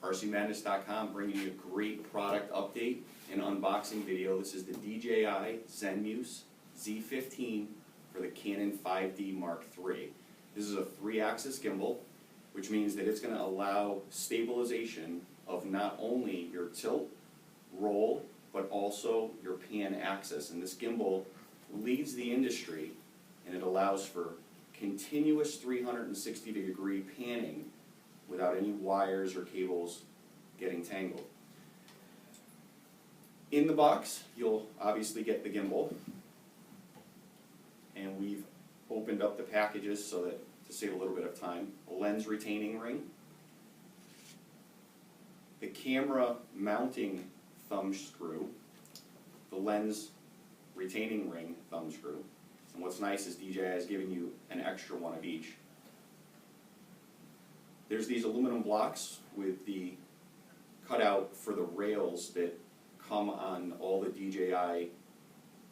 rcmadness.com, bringing you a great product update and unboxing video. This is the DJI Zenmuse Z15 for the Canon 5D Mark III. This is a 3-axis gimbal, which means that it's going to allow stabilization of not only your tilt, roll, but also your pan axis. And this gimbal leads the industry, and it allows for continuous 360-degree panning without any wires or cables getting tangled. In the box, you'll obviously get the gimbal, and we've opened up the packages so that to save a little bit of time. A lens retaining ring, the camera mounting thumb screw, the lens retaining ring thumb screw, and what's nice is DJI has given you an extra one of each. There's these aluminum blocks with the cutout for the rails that come on all the DJI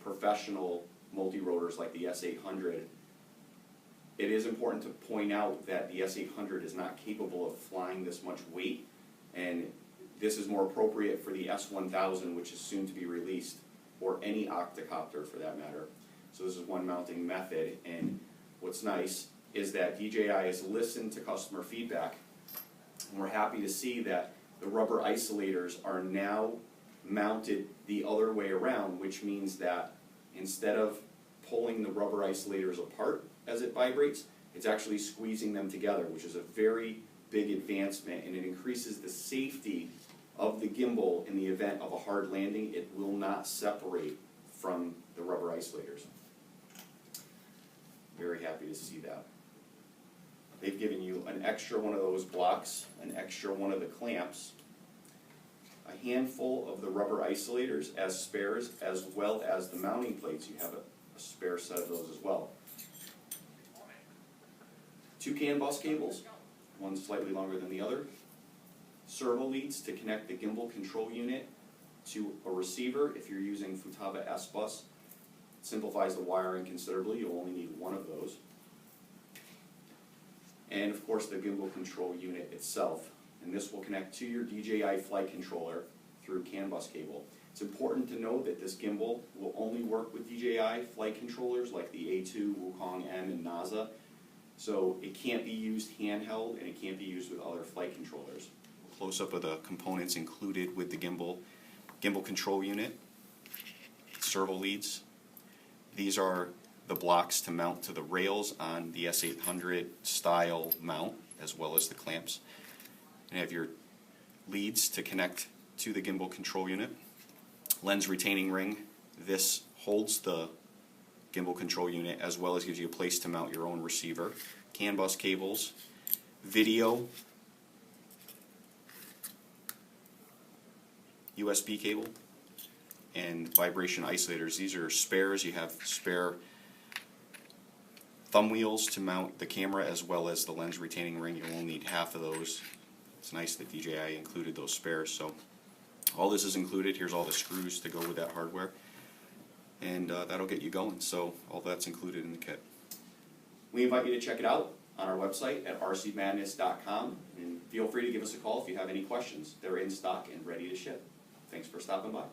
professional multi-rotors like the S800. It is important to point out that the S800 is not capable of flying this much weight, and this is more appropriate for the S1000, which is soon to be released, or any octocopter for that matter. So this is one mounting method, and what's nice is that DJI has listened to customer feedback, and we're happy to see that the rubber isolators are now mounted the other way around, which means that instead of pulling the rubber isolators apart as it vibrates, it's actually squeezing them together, which is a very big advancement, and it increases the safety of the gimbal in the event of a hard landing. It will not separate from the rubber isolators. Very happy to see that. They've given you an extra one of those blocks, an extra one of the clamps, a handful of the rubber isolators as spares, as well as the mounting plates. You have a spare set of those as well. 2 CAN bus cables, one slightly longer than the other. Servo leads to connect the gimbal control unit to a receiver if you're using Futaba S-Bus. It simplifies the wiring considerably. You'll only need one of those. And of course the gimbal control unit itself. And this will connect to your DJI flight controller through CAN bus cable. It's important to know that this gimbal will only work with DJI flight controllers like the A2, Wukong M, and NASA. So it can't be used handheld, and it can't be used with other flight controllers. Close-up of the components included with the gimbal control unit, servo leads. These are the blocks to mount to the rails on the S800 style mount, as well as the clamps. And you have your leads to connect to the gimbal control unit. Lens retaining ring. This holds the gimbal control unit as well as gives you a place to mount your own receiver. CAN bus cables. Video. USB cable. And vibration isolators. These are spares. You have spare thumb wheels to mount the camera as well as the lens retaining ring. You'll only need half of those. It's nice that DJI included those spares. So all this is included. Here's all the screws to go with that hardware. And that'll get you going. So all that's included in the kit. We invite you to check it out on our website at rcmadness.com. And feel free to give us a call if you have any questions. They're in stock and ready to ship. Thanks for stopping by.